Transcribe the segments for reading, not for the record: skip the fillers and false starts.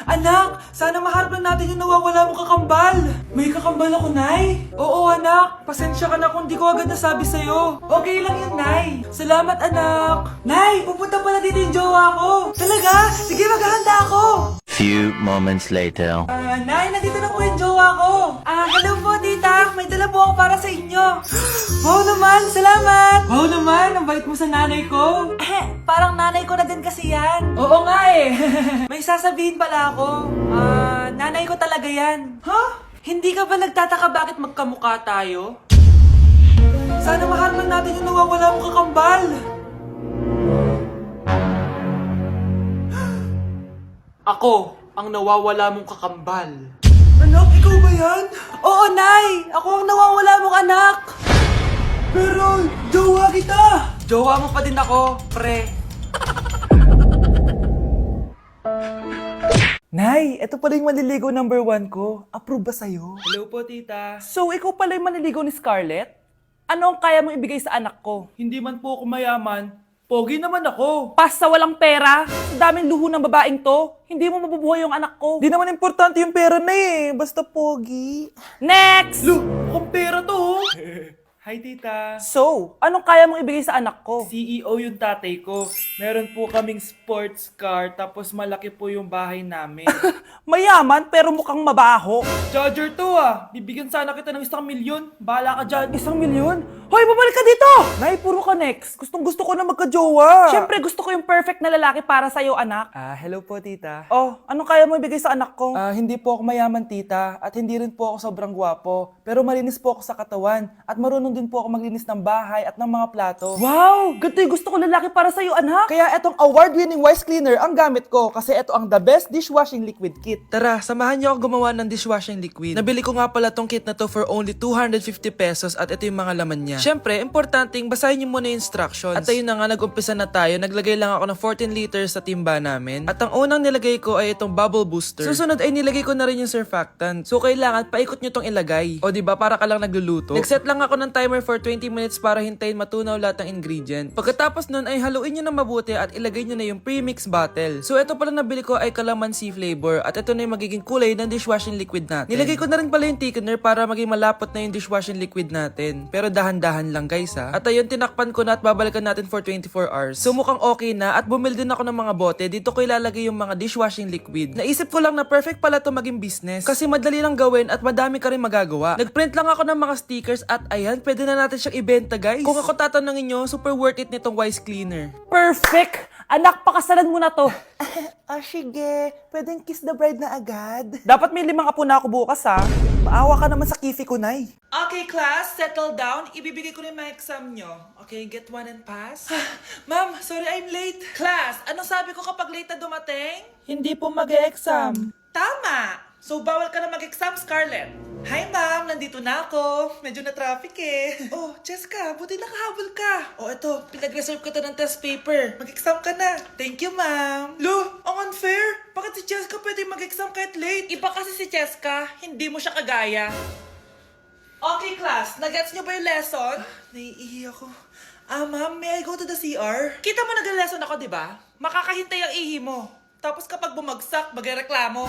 Anak, sana maharap lang natin yung nawawala mong kakambal. May kakambal ako, Nay? Oo, anak. Pasensya ka na kung di ko agad nasabi sa'yo. Okay lang yun, Nay. Salamat, anak. Nay, pupunta pala dito yung jowa ko. Talaga? Sige, maghahanda ako. Few moments later. Nay, nandito na po yung jowa ko. Hello po, tita. May dala po ako para sa inyo. Wow naman, salamat. Wow naman, ang bait mo sa nanay ko. Parang nanay ko na din kasi yan. Oo nga eh. May sasabihin pala ako. Nanay ko talaga yan. Hindi ka ba nagtataka bakit magkamukha tayo? Sana maharap lang natin yung nawawala mong kakambal. Ako, ang nawawala mong kakambal. Anak, ikaw ba yan? Oo, Nay! Ako ang nawawala mong anak! Pero, jowa kita! Jowa mo pa din ako, pre. Nay, ito pala yung manliligaw number 1 ko. Approve ba sa'yo? Hello po, tita. So, ikaw pala yung manliligaw ni Scarlett? Ano ang kaya mong ibigay sa anak ko? Hindi man po ako mayaman. Pogi naman ako. Pas sa walang pera. Sa daming luho ng babaeng to. Hindi mo mabubuhay yung anak ko. Di naman importante yung pera na eh. Basta pogi. Next! Lo, akong pera to. Hi, tita. So, anong kaya mong ibigay sa anak ko? CEO yung tatay ko. Meron po kaming sports car, tapos malaki po yung bahay namin. Mayaman, pero mukhang mabaho. Charger to Bibigyan sana kita ng 1 milyon. Bahala ka dyan. 1 milyon? Hoy, babalik ka dito! Nay, puro ka next. Gustong gusto ko na magka-jowa. Siyempre, gusto ko yung perfect na lalaki para sa'yo, anak. Hello po, tita. Oh, anong kaya mo ibigay sa anak ko? Hindi po ako mayaman, tita. At hindi rin po ako sobrang gwapo. Pero malinis po ako sa katawan. At marunong din po ako maglinis ng bahay at ng mga plato. Wow! Ganito yung gusto ko lalaki para sa'yo, anak. Kaya etong award-winning Wise Cleaner ang gamit ko. Kasi ito ang the best dishwashing liquid kit. Tara, samahan niyo ako gumawa ng dishwashing liquid. Nabili ko nga pala tong kit na to for only 250 pesos at ito yung mga laman niya. Siyempre, importanteng basahin niyo muna yung instructions. At ayun na nga, nag-umpisa na tayo. Naglagay lang ako ng 14 liters sa timba namin. At ang unang nilagay ko ay itong bubble booster. Susunod ay nilagay ko na rin yung surfactant. So kailangan paikot niyo tong ilagay. O diba, para ka lang nagluluto. Nag-set lang ako ng timer for 20 minutes para hintayin matunaw lahat ng ingredient. Pagkatapos nun ay haluin niyo na mabuti at ilagay niyo na yung pre-mix bottle. So ito pala nabili ko ay calamansi flavor at ito na yung magiging kulay ng dishwashing liquid natin. Nilagay ko na rin pala yung thickener para maging malapot na yung dishwashing liquid natin. Pero dahan-dahan lang guys At ayun, tinakpan ko na at babalikan natin for 24 hours. So mukhang okay na at bumili din ako ng mga bote. Dito ko ilalagay yung mga dishwashing liquid. Naisip ko lang na perfect pala to maging business. Kasi madali lang gawin at madami ka rin magagawa. Nagprint lang ako ng mga stickers at ayan, pwede na natin siyang ibenta guys. Kung ako tatanungin nyo, super worth it nitong Wise Cleaner. Perfect! Anak, pakasalan mo na to. Sige. Pwedeng kiss the bride na agad. Dapat may 5 apo na ako bukas Maawa ka naman sa kifi ko, Nay. Okay, class. Settle down. Ibibigay ko na yung mga exam nyo. Okay, get 1 and pass. Ma'am, sorry I'm late. Class, anong sabi ko kapag late na dumating? Hindi po mag-e-exam. Tama! So, bawal ka na mag-exam, Scarlett. Hi, ma'am. Nandito na ako. Medyo na-traffic eh. Oh, Jessica, buti nakahabol ka. Oh, eto. Pinag-reserve ko to ng test paper. Mag-exam ka na. Thank you, ma'am. Lo, ang unfair. Bakit si Jessica pwede mag-exam kahit late? Iba kasi si Jessica. Hindi mo siya kagaya. Okay, class. Nagets niyo ba yung lesson? Naiihi ako. Ma'am, may I go to the CR? Kita mo nag-lesson ako, di ba? Makakahintay ang ihi mo. Tapos kapag bumagsak, magreklamo.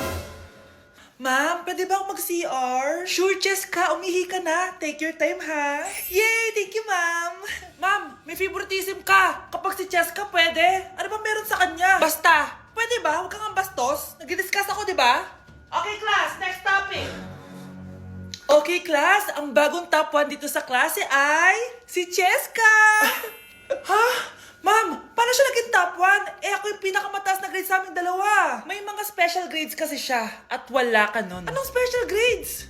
Ma'am, pwede ba ako mag-CR? Sure, Jessica. Umihi ka na. Take your time, ha? Yay! Thank you, ma'am. Ma'am, may favoritism ka. Kapag si Jessica, pwede. Ano ba meron sa kanya? Basta. Pwede ba? Huwag kang bastos. Nag-discuss ako, di ba? Okay, class. Next topic. Okay, class. Ang bagong top 1 dito sa klase ay si Jessica. Ha? Ma'am, paano siya naging top 1? Ako yung pinakamataas na grade sa aming dalawa. May mga special grades kasi siya at wala ka nun. Anong special grades?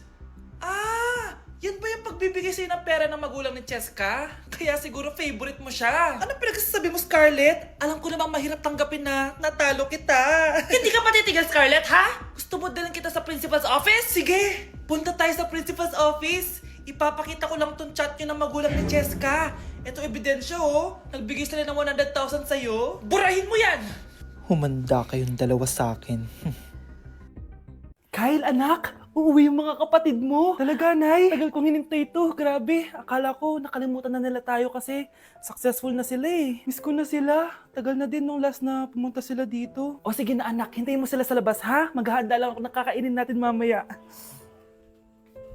Yan ba yung pagbibigay sa'yo ng pera ng magulang ni Jessica? Kaya siguro favorite mo siya. Ano pinagsasabi mo, Scarlett? Alam ko namang mahirap tanggapin na natalo kita. Hindi ka pa titigil, Scarlett, ha? Gusto mo dalhin kita sa principal's office? Sige, punta tayo sa principal's office. Ipapakita ko lang tong chat nyo ng magulang ni Jessica. Ito ebidensya Nagbigay sila ng 100,000 sa'yo. Burahin mo yan! Humanda kayong dalawa sa akin. Kyle, anak, uuwi yung mga kapatid mo. Talaga, Nay? Tagal kong hinintay ito. Grabe, akala ko nakalimutan na nila tayo kasi successful na sila eh. Miss ko na sila. Tagal na din nung last na pumunta sila dito. O sige na anak, hintayin mo sila sa labas ha. Maghahanda lang ako ng kakainin natin mamaya.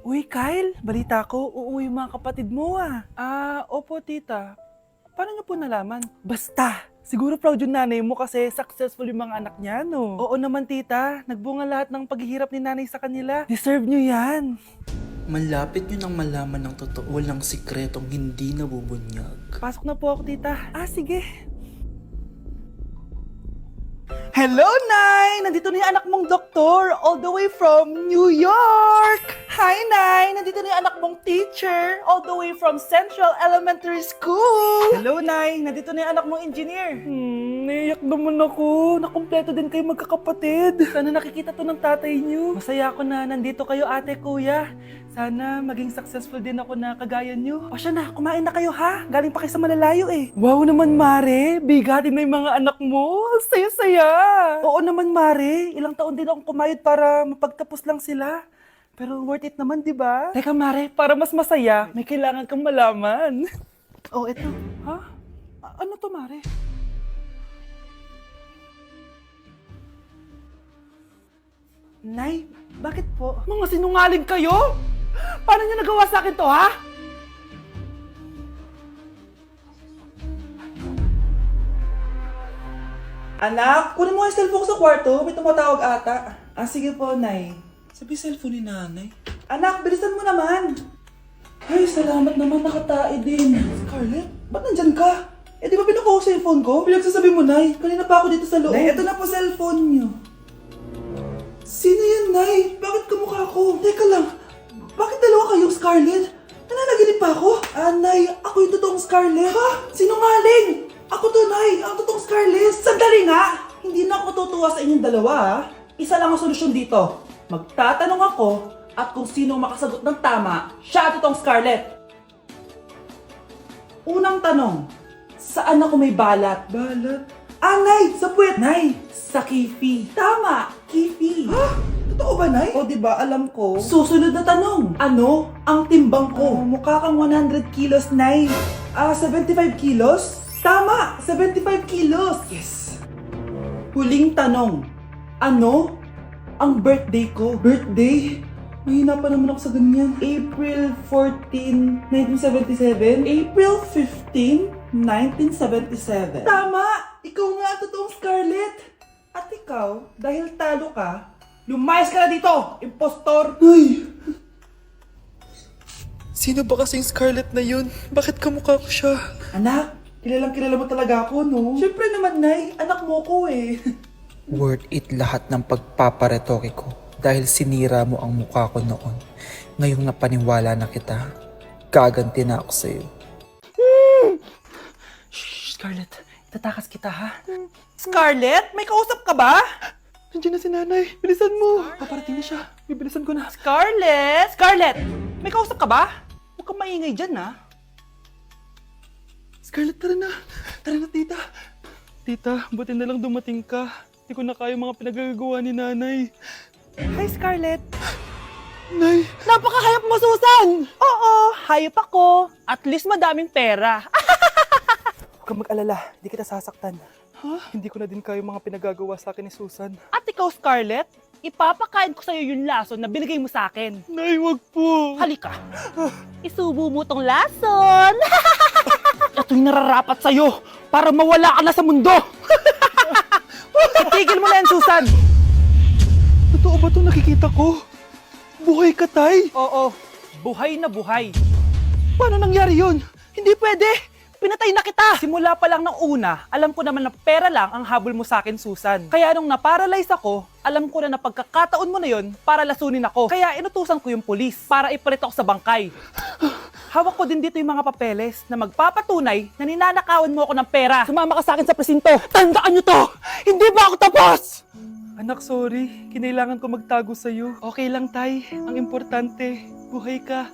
Uy, Kyle, balita ko, uuwi yung mga kapatid mo ah. Opo tita. Paano niyo po nalaman? Basta! Siguro proud yung nanay mo kasi successful yung mga anak niya, no? Oo naman, tita. Nagbunga lahat ng paghihirap ni nanay sa kanila. Deserve nyo yan. Malapit nyo nang malaman ng totoo, walang sikretong hindi nabubunyag. Pasok na po ako, tita. Sige. Hello, Nay! Nandito na yung anak mong doktor all the way from New York! Hi, Nay! Nandito na yung anak mong teacher all the way from Central Elementary School! Hello, Nay! Nandito na yung anak mong engineer! Naiyak naman ako. Nakumpleto din kayo magkakapatid. Sana nakikita to ng tatay niyo. Masaya ako na nandito kayo, ate, kuya. Sana maging successful din ako na kagaya niyo. O siya na, kumain na kayo ha. Galing pa kayo sa malalayo eh. Wow naman, Mare. Bigatin na yung mga anak mo. Saya-saya. Oo naman, Mare. Ilang taon din akong kumayod para mapagtapos lang sila. Pero worth it naman, di ba? Teka, Mare, para mas masaya, may kailangan kang malaman. Oh, eto. Ha? Ano to, Mare? Nay, bakit po? Mga sinungaling kayo? Paano niyo nagawa sa akin to, ha? Anak, kunin mo yung cellphone ko sa kwarto. May tumatawag ata. Sige po, Nay. Sabi cellphone ni nanay. Anak, bilisan mo naman. Ay, salamat naman, nakatae din. Scarlett, ba't nandyan ka? Di ba pinukuha ko sa phone ko? Pinagsasabi mo, Nay. Kanina pa ako dito sa loob. Nay, ito na po cellphone niyo. Sino yan, Nay? Bakit kamukha ko? Teka lang, bakit dalawa kayong Scarlett? Nananaginip pa ako? Nay, ako yung totoong Scarlett. Ha? Sinungaling! Ako to, Nay, ang totoong Scarlett. Sandali nga! Hindi na ako tutuwa sa inyong dalawa, ha? Isa lang ang solusyon dito. Magtatanong ako at kung sino ang makasagot ng tama, siya ang totoong Scarlett. Unang tanong, saan ako may balat? Balat? Nay, sa puwet! Nay, sa kifi. Tama, kifi. Ha? Totoo ba, Nay? O, diba, alam ko. Susunod na tanong. Ano ang timbang ko? Mukha kang 100 kilos, Nay. 75 kilos? Tama, 75 kilos. Yes. Huling tanong. Ano ang birthday ko? Birthday? Mahina pa naman ako sa ganyan. April 14, 1977? April 15, 1977. Tama! Ikaw nga ang totoong Scarlett. At ikaw, dahil talo ka, lumayas ka na dito, impostor! Ay! Sino ba kasing Scarlett na yun? Bakit kamukha ko siya? Anak, kilalang kilala mo talaga ako, no? Siyempre naman, Nay. Anak mo ko eh. Worth it lahat ng pagpaparetoke ko dahil sinira mo ang mukha ko noon. Ngayong napaniwala na kita, gaganti na ako sa'yo. Shh, Scarlett. Tatakas kita, ha? Scarlett, may kausap ka ba? Nandiyan na si nanay. Bilisan mo. Paparating na siya. Bibilisan ko na. Scarlett! Scarlett! May kausap ka ba? Huwag kang maingay dyan, ha? Scarlett, tara na. Tara na, tita. Tita, buti na lang dumating ka. Hindi ko na kaya mga pinagagawa ni nanay. Hi, Scarlett. Nay! Napakahayap mo, Susan! Oo, hayop ako. At least madaming pera. Huwag kang mag-alala, hindi kita sasaktan. Hindi ko na din kayo mga pinagagawa sa akin ni Susan. At ikaw, Scarlett, ipapakain ko sa'yo yung lason na binigay mo sa akin. Nay, wag po. Halika. Isubo mo tong lason. Ito'y nararapat sa'yo para mawala ka na sa mundo. Itigil mo na yan, Susan. Totoo ba itong nakikita ko? Buhay ka, Tay? Oo, buhay na buhay. Paano nangyari yun? Hindi pwede. Pinatay na kita! Simula pa lang ng una, alam ko naman na pera lang ang habol mo sa akin, Susan. Kaya nung naparalyze ako, alam ko na pagkakataon mo na yon para lasunin ako. Kaya inutusan ko yung pulis para ipalit ako sa bangkay. Hawak ko din dito yung mga papeles na magpapatunay na ninanakawan mo ako ng pera. Sumama ka sa akin sa presinto. Tandaan nyo to! Hindi ba ako tapos? Anak, sorry. Kinailangan ko magtago sa'yo. Okay lang, Tay. Ang importante, buhay ka.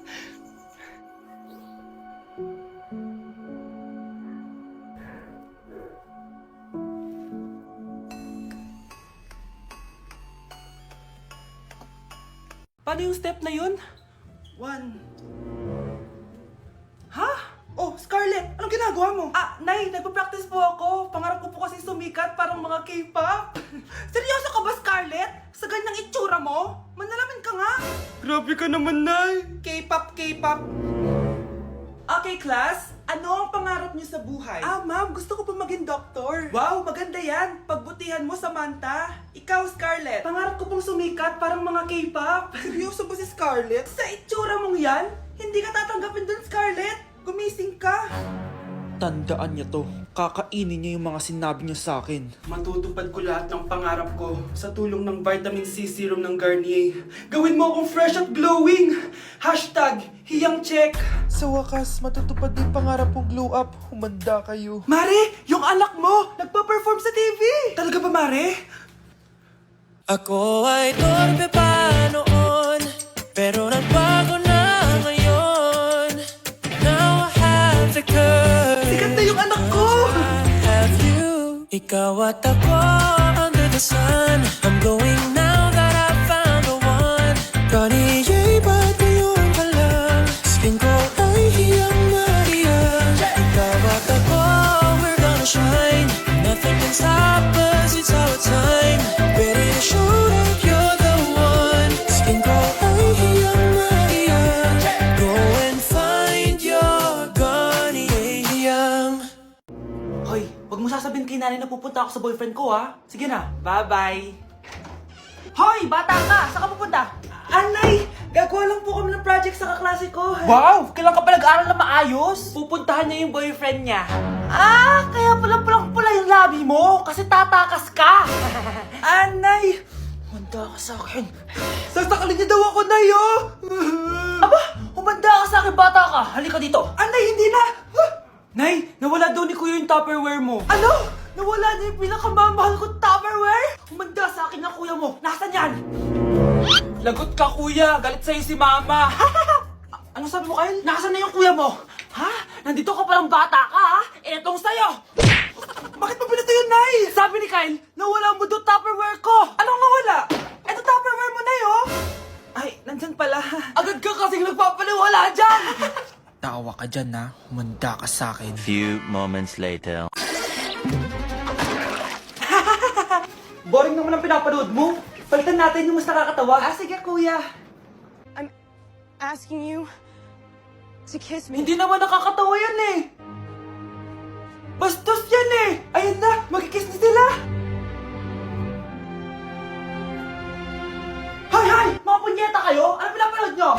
Paano yung step na yun? 1. Ha? Oh, Scarlett, anong ginagawa mo? Nay, nagpa-practice po ako. Pangarap ko po kasi sumikat parang mga K-pop. Seryoso ka ba, Scarlett? Sa ganyang itsura mo? Manalamin ka nga. Grabe ka naman, Nay. K-pop, K-pop. Okay, class. Ano ang pangarap niyo sa buhay? Ma'am, gusto ko po maging doktor. Wow, maganda yan. Pagbutihan mo, Samantha. Ikaw, Scarlett. Pangarap ko pong sumikat parang mga K-pop. Seryoso ba si Scarlett? Sa itsura mong yan, hindi ka tatanggapin dun, Scarlett. Gumising ka. Tandaan niya to. Kakainin niya yung mga sinabi niya sa akin. Matutupad ko lahat ng pangarap ko sa tulong ng vitamin C serum ng Garnier. Gawin mo akong fresh at glowing. #hiyangcheck. Sa wakas, matutupad din pangarap kong glow up. Humanda kayo. Mare, yung anak mo, nagpa-perform sa TV. Talaga ba, Mare? Ako ay torpe pa noon, pero nagbago na ngayon. Now I have the courage. Sikat na yung anak ko. I have you. Ikaw at ako under the sun. I'm going now that I found the one. Garnier, ba't ngayon ka lang? Skin ko ay hiyang Maria. Ikaw at ako, we're gonna shine. Nothing can stop us, it's our time. Ready to show that you're the one. Skin ko ay hiyang Maria. Go and find your Garnier hiyang. Hoy, wag mo sasabihin kay nanay na pupunta ako sa boyfriend ko, ha? Sige na, bye-bye. Hoy, bata ka! Saan ka pupunta? Anay! Gagawa lang po kami ng project sa kaklase ko. Wow! Kailan ka pa nag-aaral na maayos? Pupuntahan niya yung boyfriend niya. Kaya pala pulang-pula yung labi mo kasi tatakas ka. Anay! Humanda ka sa akin. Sasakalin niya daw ako, Nay, oh! Aba! Humanda ka sa akin, bata ka! Halika dito. Anay, hindi na! Nay, nawala daw ni Kuya yung Tupperware mo. Ano? Nawala na yung pinakamamahal kong Tupperware? Humanda sa akin ng kuya mo. Nasaan yan? Lagot ka, kuya. Galit sa'yo si mama. Ano sabi mo, Kyle? Nasaan na yung kuya mo? Ha? Nandito ka palang bata ka, ha? Etong sa'yo. Bakit mo pinito yun, Nay? Sabi ni Kyle, nawala mo doon Tupperware ko. Anong nawala? Eto Tupperware mo, Nay, oh. Ay, nandyan pala. Agad ka kasing nagpapaliwala dyan. Tawa ka dyan na. Humanda ka sa akin. Few moments later. Boring naman ang pinapanood mo. Palitan natin yung mas nakakatawa. Sige, kuya. Asking you to kiss me. Hindi naman nakakatawa yan eh. Bastos yan eh. Ayun na, magkikiss na sila. Hay! Mga punyeta kayo? Ano pinapanood nyo?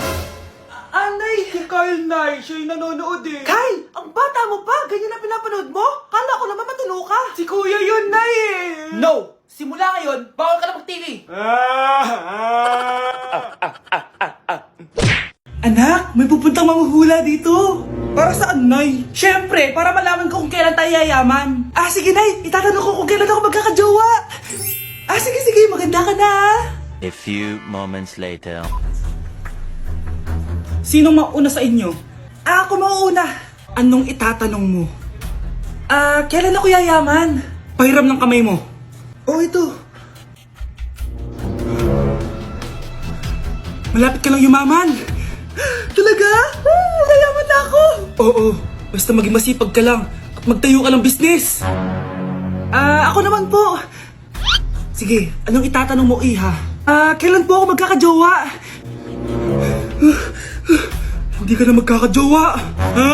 Anay! Si Kyle, Nay. Siya yung nanonood eh. Kyle! Ang bata mo pa! Ganyan na pinapanood mo? Kala ko naman matino ka. Si Kuya yun, Nay eh. No! Simula ngayon, bawal ka na mag-TV. Anak, may pupuntang manghuhula dito. Para saan, Nay? Siyempre, para malaman ko kung kailan tayo yayaman. Sige, Nay. Itatanong ko kung kailan ako magkakajowa. Sige. Maganda ka na. A few moments later. Sinong mauna sa inyo? Ako mauuna. Anong itatanong mo? Kailan ako yayaman? Pahiram ng kamay mo. Oh, ito. Malapit ka lang yumaman. Talaga? Yayaman na ako. Oo, basta maging masipag ka lang at magtayo ka ng business. Ako naman po. Sige, anong itatanong mo, Iha? Kailan po ako magkakajowa? Hindi ka na magkakajowa. Ha?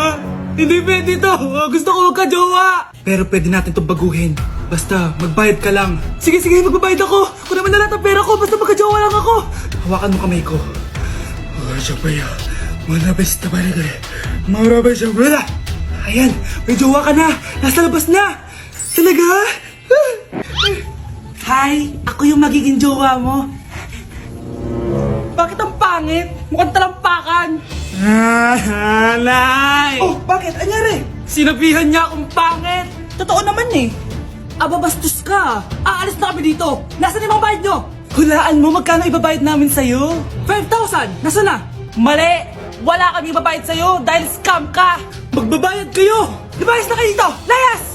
Hindi pwede to. Gusto ko magkajowa. Pero pwede natin itong baguhin. Basta, magbayad ka lang. Sige, magbabayad ako. Kung naman na lahat ang pera ko, basta magkajowa lang ako. Hawakan mo kamay ko. Ayan, may jowa ka na. Nasa labas na. Talaga? Hi, ako yung magiging jowa mo. Bakit ang pangit? Mukhang talampakan. Nay! Oh, bakit? Anyari? Sinabihan niya akong pangit. Totoo naman eh. Bastos ka. Aalis na kami dito. Nasaan yung mga bayad nyo? Hulaan mo magkano ibabayad namin sa'yo? 5,000! Nasaan na? Mali! Wala kami ibabayad sa'yo dahil scam ka! Magbabayad kayo! Lumayas na kayo dito! Layas!